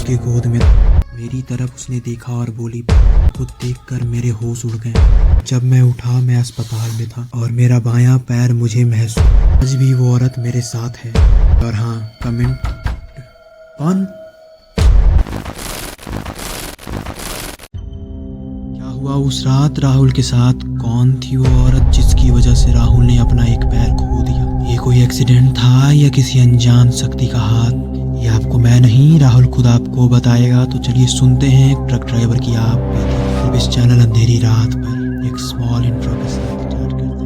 उसके गोद में मेरी तरफ उसने देखा और बोली। खुद देखकर मेरे होश उड़ गए। जब मैं उठा मैं अस्पताल में था और मेरा बायां पैर मुझे महसूस। आज भी वो औरत मेरे साथ है। और हाँ, कमेंट कौन क्या हुआ उस रात राहुल के साथ? कौन थी वो औरत जिसकी वजह से राहुल ने अपना एक पैर खो दिया? ये कोई एक्सीडेंट था या किसी अनजान शक्ति का हाथ? ये आपको मैं नहीं, राहुल खुद आपको बताएगा। तो चलिए सुनते हैं एक ट्रक ड्राइवर की आप बीती। इस चैनल अंधेरी रात पर एक स्मॉल इंट्रो के साथ स्टार्ट करते हैं।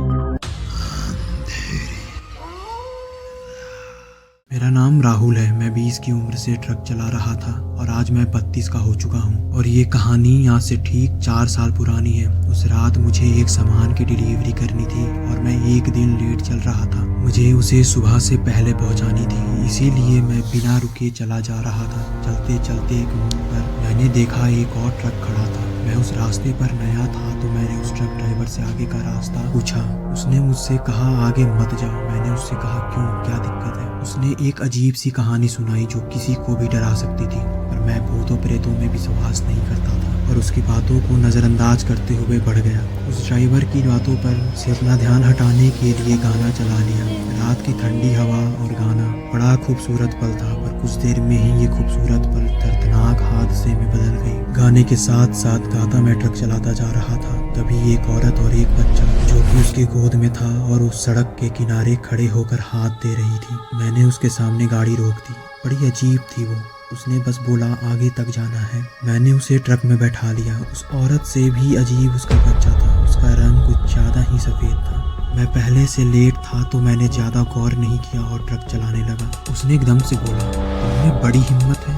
मेरा नाम राहुल है। मैं 20 की उम्र से ट्रक चला रहा था और आज मैं 32 का हो चुका हूँ। और ये कहानी आज से ठीक 4 साल पुरानी है। उस रात मुझे एक सामान की डिलीवरी करनी थी और मैं एक दिन लेट चल रहा था। मुझे उसे सुबह से पहले पहुंचानी थी, इसीलिए मैं बिना रुके चला जा रहा था। चलते चलते एक मोड़ पर मैंने देखा एक और ट्रक खड़ा था। मैं उस रास्ते पर नया था तो मैंने उस ट्रक ड्राइवर से आगे का रास्ता पूछा। उसने मुझसे कहा आगे मत जाओ। मैंने उससे कहा क्यों, क्या दिक्कत है? उसने एक अजीब सी कहानी सुनाई जो किसी को भी डरा सकती थी, पर मैं भूतों प्रेतों में विश्वास नहीं करता था और उसकी बातों को नज़रअंदाज करते हुए बढ़ गया। उस ड्राइवर की बातों पर से अपना ध्यान हटाने के लिए गाना चला लिया। रात की ठंडी हवा और गाना बड़ा खूबसूरत पल था, पर कुछ देर में ही ये खूबसूरत पल दर्दनाक हादसे में बदल गई। गाने के साथ साथ गाता मैं ट्रक चलाता जा रहा था। तभी एक औरत और एक बच्चा जो कि उसके गोद में था और उस सड़क के किनारे खड़े होकर हाथ दे रही थी। मैंने उसके सामने गाड़ी रोक दी। बड़ी अजीब थी वो। उसने बस बोला आगे तक जाना है। मैंने उसे ट्रक में बैठा लिया। उस औरत से भी अजीब उसका बच्चा था। उसका रंग कुछ ज़्यादा ही सफ़ेद था। मैं पहले से लेट था तो मैंने ज़्यादा गौर नहीं किया और ट्रक चलाने लगा। उसने एकदम से बोला तुम्हें बड़ी हिम्मत है।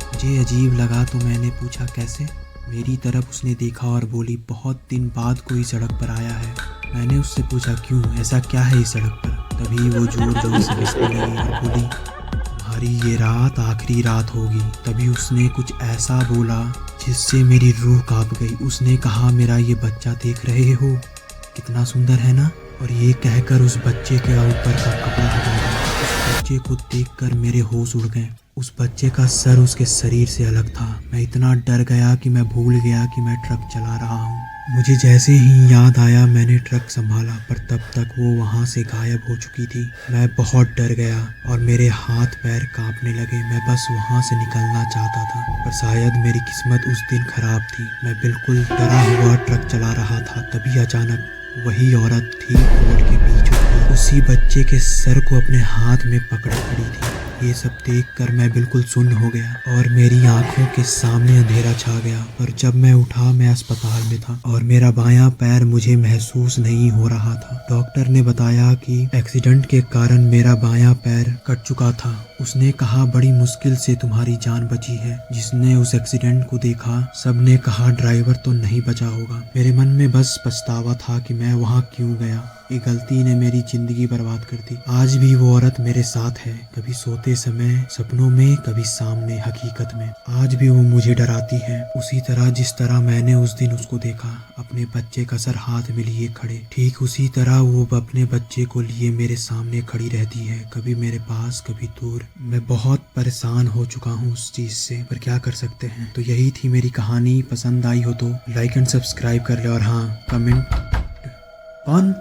मुझे अजीब लगा तो मैंने पूछा कैसे? मेरी तरफ उसने देखा और बोली बहुत दिन बाद कोई सड़क पर आया है। मैंने उससे पूछा क्यों, ऐसा क्या है इस सड़क पर? तभी वो जोर जोर से हंसने लगी और बोली तुम्हारी ये रात आखिरी रात होगी। तभी उसने कुछ ऐसा बोला जिससे मेरी रूह कांप गई। उसने कहा मेरा ये बच्चा देख रहे हो, कितना सुंदर है ना? और ये कहकर उस बच्चे के ऊपर का कपड़ा हटा दिया। उस बच्चे को देखकर मेरे होश उड़ गए। उस बच्चे का सर उसके शरीर से अलग था। मैं इतना डर गया कि मैं भूल गया कि मैं ट्रक चला रहा हूँ। मुझे जैसे ही याद आया मैंने ट्रक संभाला, पर तब तक वो वहाँ से गायब हो चुकी थी। मैं बहुत डर गया और मेरे हाथ पैर कांपने लगे। मैं बस वहाँ से निकलना चाहता था, पर शायद मेरी किस्मत उस दिन खराब थी। मैं बिल्कुल डरा हुआ ट्रक चला रहा था। तभी अचानक वही औरत ठीक रोड के बीच उतरी। उसी बच्चे के सर को अपने हाथ में पकड़े खड़ी थी। ये सब देखकर मैं बिल्कुल सुन्न हो गया और मेरी आंखों के सामने अंधेरा छा गया। पर जब मैं उठा मैं अस्पताल में था और मेरा बायां पैर मुझे महसूस नहीं हो रहा था। डॉक्टर ने बताया कि एक्सीडेंट के कारण मेरा बायां पैर कट चुका था। उसने कहा बड़ी मुश्किल से तुम्हारी जान बची है। जिसने उस एक्सीडेंट को देखा सबने कहा ड्राइवर तो नहीं बचा होगा। मेरे मन में बस पछतावा था कि मैं वहाँ क्यों गया। ये गलती ने मेरी जिंदगी बर्बाद कर दी। आज भी वो औरत मेरे साथ है, कभी सोते समय सपनों में, कभी सामने हकीकत में। आज भी वो मुझे डराती है, उसी तरह जिस तरह मैंने उस दिन उसको देखा, अपने बच्चे का सर हाथ में लिए खड़े। ठीक उसी तरह वो अपने बच्चे को लिए मेरे सामने खड़ी रहती है, कभी मेरे पास कभी दूर। मैं बहुत परेशान हो चुका हूँ उस चीज से, पर क्या कर सकते हैं। तो यही थी मेरी कहानी। पसंद आई हो तो लाइक एंड सब्सक्राइब कर ले। और हाँ, कमेंट कौन